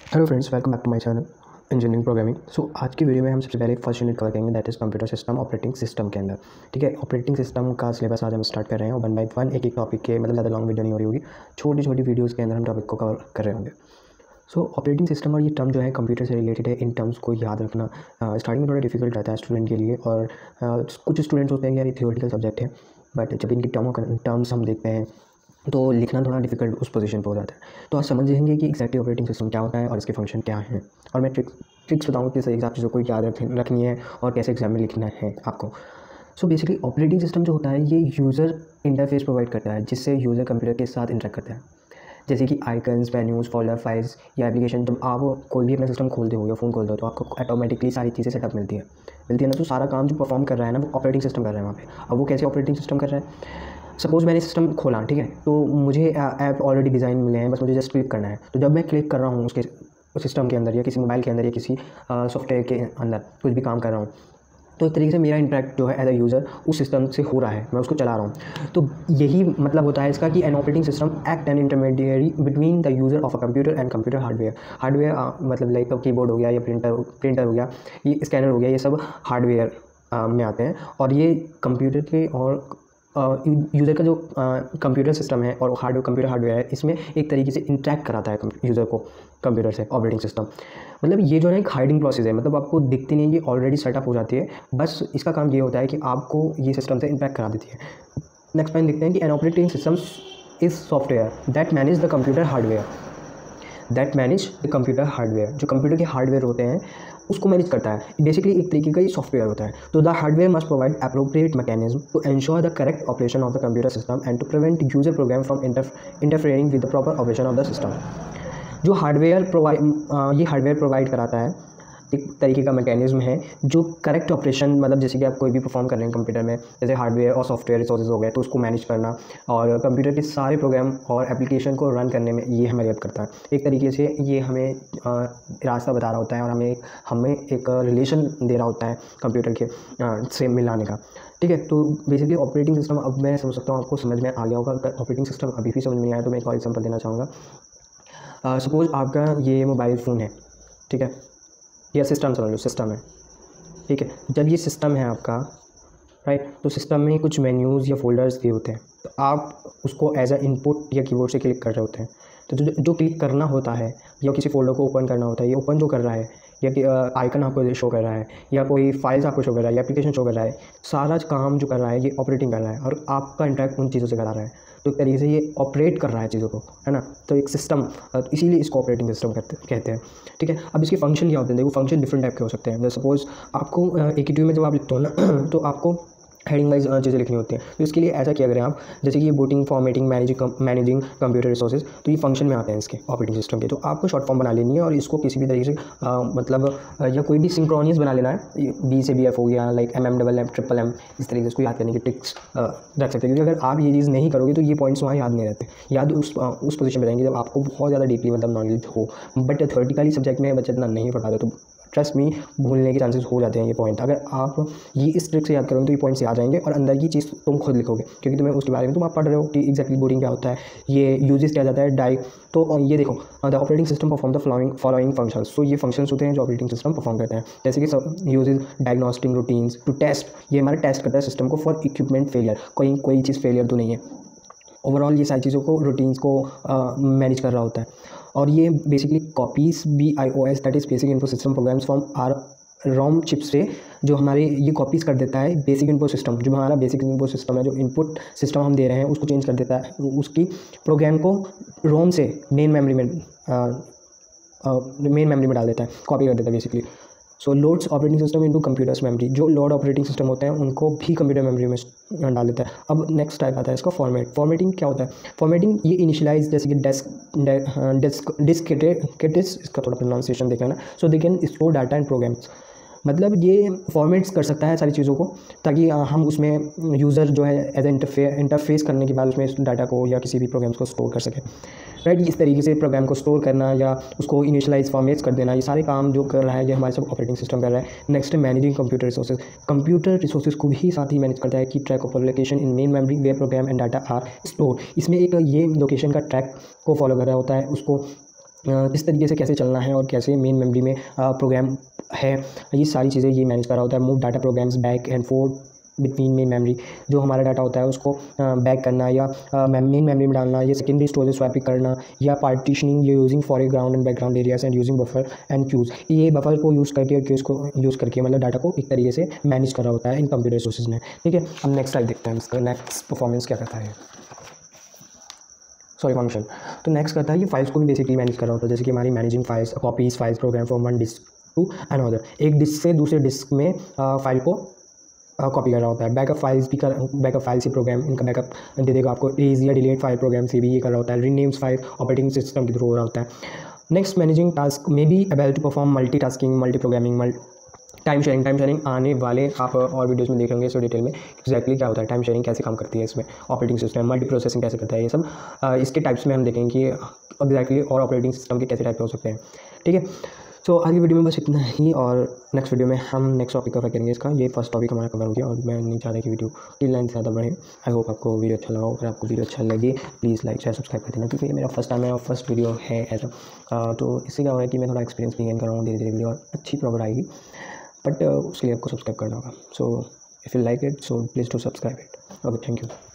Hello friends, welcome back to my channel engineering programming. आज की video में हम सबसे पहले फर्स्ट यूनिट कवर करेंगे, that is computer system operating system के अंदर। ठीक है, ऑपरेटिंग सिस्टम का सिलेबस आज हम स्टार्ट कर रहे हैं और 1 बाय 1 एक टॉपिक के ज़्यादा लॉन्ग वीडियो नहीं हो रही होगी, छोटी छोटी वीडियोज़ के अंदर हम टॉपिक को कवर कर रहे होंगे। ऑपरेटिंग सिस्टम और ये टर्म जो है कंप्यूटर से रिलेटेड है। इन टर्म्स को याद रखना स्टार्टिंग में थोड़ा डिफिकल्ट रहता है स्टूडेंट के लिए, और कुछ स्टूडेंट्स होते हैं कि यार ये थियोरेटिकल सब्जेक्ट है, बट जब इनकी टर्म्स हम देखते हैं तो लिखना थोड़ा डिफिकल्ट उस पोजीशन पर हो जाता है। तो आप समझ लेंगे कि एक्जैक्टली ऑपरेटिंग सिस्टम क्या होता है और इसके फंक्शन क्या हैं, और मैं ट्रिक्स बताऊँगा कि सही एग्जाम चीज़ों को याद रखनी है और कैसे एग्जाम में लिखना है आपको। बेसिकली ऑपरेटिंग सिस्टम जो होता है ये यूज़र इंटरफेस प्रोवाइड करता है, जिससे यूज़र कंप्यूटर के साथ इंटरेक्ट करता है। जैसे कि आइकन्स, मेन्यूज़, फोल्डर, फाइल्स या एप्लीकेशन। जब आप कोई भी अपना सिस्टम खोलते हो या फ़ोन खोलते हो तो आपको ऑटोमेटिकली सारी चीज़ें सेटअप मिलती है ना। तो सारा काम जो परफॉर्म कर रहा है ना, वो ऑपरेटिंग सिस्टम कर रहा है वहाँ पे। अब वो कैसे ऑपरेटिंग सिस्टम कर रहा है? सपोज़ मैंने सिस्टम खोला, ठीक है, तो मुझे ऐप ऑलरेडी डिज़ाइन मिले हैं, बस मुझे जस्ट क्लिक करना है। तो जब मैं क्लिक कर रहा हूँ उसके सिस्टम के अंदर या किसी मोबाइल के अंदर या किसी सॉफ्टवेयर के अंदर कुछ भी काम कर रहा हूँ, तो एक तरीके से मेरा इंटरेक्ट जो है एज अ यूज़र उस सिस्टम से हो रहा है, मैं उसको चला रहा हूँ। तो यही मतलब होता है इसका कि an operating system act an intermediary between the user of a computer and computer hardware मतलब लाइक कीबोर्ड हो गया या प्रिंटर हो गया, ये स्कैनर हो गया, ये सब हार्डवेयर में आते हैं। और ये कंप्यूटर के और यूज़र का जो कंप्यूटर सिस्टम है और कंप्यूटर हार्डवेयर है, इसमें एक तरीके से इंटरेक्ट कराता है यूज़र को कंप्यूटर से ऑपरेटिंग सिस्टम। मतलब ये जो है एक हाइडिंग प्रोसेस है, मतलब आपको दिखती नहीं, ये ऑलरेडी सेटअप हो जाती है। बस इसका काम ये होता है कि आपको ये सिस्टम से इंटरेक्ट करा देती है। नेक्स्ट पॉइंट देखते हैं कि an operating system is software that manage the computer hardware. जो कंप्यूटर के हार्डवेयर होते हैं उसको मैनेज करता है। बेसिकली एक तरीके का ये सॉफ्टवेयर होता है। तो the hardware must provide appropriate mechanism to ensure the correct operation of the computer system and to prevent user program from interfering with the proper operation of the system. जो ये hardware provide कराता है एक तरीके का mechanism है जो correct operation, मतलब जैसे कि आप कोई भी परफॉर्म कर रहे हैं कंप्यूटर में, जैसे हार्डवेयर और सॉफ्टवेयर रिसोर्सेज हो गए, तो उसको मैनेज करना और कंप्यूटर के सारे प्रोग्राम और एप्लीकेशन को रन करने में ये हमें मदद करता है। एक तरीके से ये हमें रास्ता बता रहा होता है और हमें एक रिलेशन दे रहा होता है कंप्यूटर के से मिलाने का। ठीक है, तो बेसिकली ऑपरेटिंग सिस्टम अब मैं समझ सकता हूँ आपको समझ में आ गया होगा। अगर ऑपरेटिंग सिस्टम अभी भी समझ में नहीं आया तो मैं एक और एग्जाम्पल देना चाहूँगा। सपोज़ आपका ये मोबाइल फ़ोन है, ठीक है, या सिस्टम समझ लो, सिस्टम है, ठीक है। जब ये सिस्टम है आपका, राइट, तो सिस्टम में कुछ मेन्यूज़ या फोल्डर्स दिए होते हैं, तो आप उसको एज अ इनपुट या कीबोर्ड से क्लिक कर रहे होते हैं। तो जो क्लिक करना होता है या किसी फोल्डर को ओपन करना होता है, ये ओपन जो कर रहा है या आइकन आपको शो कर रहा है या कोई फाइल्स आपको शो कर रहा है या एप्लीकेशन शो कर रहा है, सारा काम जो कर रहा है ये ऑपरेटिंग कर रहा है और आपका इंटरेक्ट उन चीज़ों से करा रहा है। तो एक तरीके से ये ऑपरेट कर रहा है चीज़ों को, है ना। तो एक सिस्टम, इसीलिए इसको ऑपरेटिंग सिस्टम कहते हैं। ठीक है, अब इसके फंक्शन क्या होते हैं? देखो, फंक्शन डिफरेंट टाइप के हो सकते हैं। जैसे सपोज आपको AKTU में जब आप लिखते हो ना तो आपको हेडिंग वाइज चीज़ें लिखनी होती हैं। तो इसके लिए ऐसा किया करें आप, जैसे कि ये booting, formatting, managing computer resources, तो ये फंक्शन में आते हैं इसके ऑपरेटिंग सिस्टम के। तो आपको शॉर्ट फॉर्म बना लेनी है और इसको किसी भी तरीके से या कोई भी सिंक्रोनियस बना लेना है। B से BF हो गया, लाइक MM, MM, इस तरीके से इसको याद करने की ट्रिक्स रख सकते हैं। क्योंकि अगर आप ये चीज़ नहीं करोगे तो ये पॉइंट्स वहाँ याद नहीं रहते, याद उस पोजीशन पर रहेंगे जब आपको बहुत ज़्यादा डीपली मतलब नॉलेज हो। बट थ्योरेटिकली सब्जेक्ट में बच्चे इतना नहीं पढ़ पाते, तो ट्रस्ट मी, भूलने के चांसेस हो जाते हैं ये पॉइंट। अगर आप ये इस ट्रिक से याद करोगे तो ये पॉइंट्स याद आएंगे और अंदर की चीज़ तुम खुद लिखोगे, क्योंकि तुम्हें उसके बारे में तुम आप पढ़ रहे हो कि एक्जैक्टली बूटिंग क्या होता है, ये यूजेस क्या जाता है, डाई। तो ये देखो, the operating system perform the following functions. तो ये फंक्शंस होते हैं जो ऑपरेटिंग सिस्टम परफॉर्म करते हैं, जैसे कि uses diagnostic routines to test, ये हमारा टेस्ट करता है सिस्टम को फॉर इक्विपमेंट फेलियर, कोई चीज़ फेलियर तो नहीं है। ओवरऑल ये सारी चीज़ों को, रूटीन्स को मैनेज कर रहा होता है। और ये basically copies BIOS, that is basic info system programs from our ROM chip से, जो हमारे ये कॉपीज़ कर देता है बेसिक इन्फो सिस्टम। जो हमारा बेसिक इन्फो सिस्टम है, जो इनपुट सिस्टम हम दे रहे हैं उसको चेंज कर देता है, उसकी प्रोग्राम को रोम से मेन मेमोरी में डाल देता है, कॉपी कर देता है basically. So loads operating system into computers memory. जो लोड ऑपरेटिंग सिस्टम होते हैं उनको भी कंप्यूटर मेमोरी में डाल देता है। अब नेक्स्ट टाइप आता है इसका फॉर्मेटिंग क्या होता है? फॉर्मेटिंग ये इनिशियलाइज, जैसे कि डिस्केटिस, इसका थोड़ा प्रोनाउंसिएशन देखना ना, so they can store data and programs. मतलब ये फॉर्मेट्स कर सकता है सारी चीज़ों को, ताकि हम उसमें यूज़र जो है एज इंटरफेस करने के बाद उसमें इस डाटा को या किसी भी प्रोग्राम्स को स्टोर कर सके, राइट। इस तरीके से प्रोग्राम को स्टोर करना या उसको इनिशियलाइज फॉर्मेट्स कर देना, ये सारे काम जो कर रहा है ये हमारे सब ऑपरेटिंग सिस्टम कर रहा है। नेक्स्ट है managing computer resources. Computer resources को भी साथ ही मैनेज करता है कि track of location in main memory where program and data are store. इसमें एक ये लोकेशन का ट्रैक को फॉलो कर रहा होता है, उसको किस तरीके से कैसे चलना है और कैसे मेन मेमोरी में प्रोग्राम है, ये सारी चीज़ें ये मैनेज कर रहा होता है। Move data programs back and forth between main memory, जो हमारा डाटा होता है उसको बैक करना या मेन मेमोरी में डालना, या सेकेंडरी स्टोरेज स्वैपिंग करना, या partitioning using foreground and background areas and using buffer and queues. ये बफर को यूज़ करके और क्यूज को यूज़ करके मतलब डाटा को एक तरीके से मैनेज कर रहा होता है इन कंप्यूटर रिसोर्सेज में। ठीक है, अब नेक्स्ट स्लाइड देखते हैं, इसका नेक्स्ट परफॉर्मेंस क्या करता है, सॉरी फंक्शन। तो नेक्स्ट करता है ये फाइल्स को भी बेसिकली मैनेज कर रहा होता है, जैसे कि हमारी managing files, copies files program from one disk to another, एक डिस्क से दूसरे डिस्क में फाइल को कॉपी कर रहा होता है। बैकअप फाइल्स भी कर, बैकअप फाइल से प्रोग्राम इनका बैकअप दे देगा आपको, रेज या डिलीट फाइल प्रोग्राम से भी ये कर रहा होता है। रीनेम्स फाइल ऑपरेटिंग सिस्टम के थ्रू हो रहा होता है। नेक्स्ट, मैनेजिंग टास्क में भी able to perform multi tasking, multi programming, time sharing आने वाले आप और वीडियोस में देख लेंगे इसको डिटेल में एक्जैक्टली क्या होता है, टाइम शेयरिंग कैसे काम करती है इसमें, ऑपरेटिंग सिस्टम मल्टी प्रोसेसिंग कैसे करता है, ये सब इसके टाइप्स में हम देखेंगे कि एक्जैक्टली और ऑपरेटिंग सिस्टम के कैसे टाइप हो सकते हैं। ठीक है, तो आज की वीडियो में बस इतना ही, और नेक्स्ट वीडियो में हम नेक्स्ट टॉपिक कवर करेंगे इसका। ये फर्स्ट टॉपिक हमारा कवर हो गया और मैं नहीं चाहता कि वीडियो की लेंथ ज़्यादा बढ़े। आई होप आपको वीडियो अच्छा लगा। अगर आपको वीडियो अच्छा लगे प्लीज़ लाइक शेयर सब्सक्राइब कर देना, क्योंकि ये मेरा फर्स्ट टाइम है और फर्स्ट वीडियो है ऐसा। तो इससे क्या हो रहा है कि मैं थोड़ा एक्सपीरियंस भी गेन कर रहा हूँ, धीरे धीरे वीडियो और अच्छी प्रॉपर आएगी, बट उसके लिए आपको सब्सक्राइब करना होगा। So if you like it so please to subscribe it. Okay, thank you.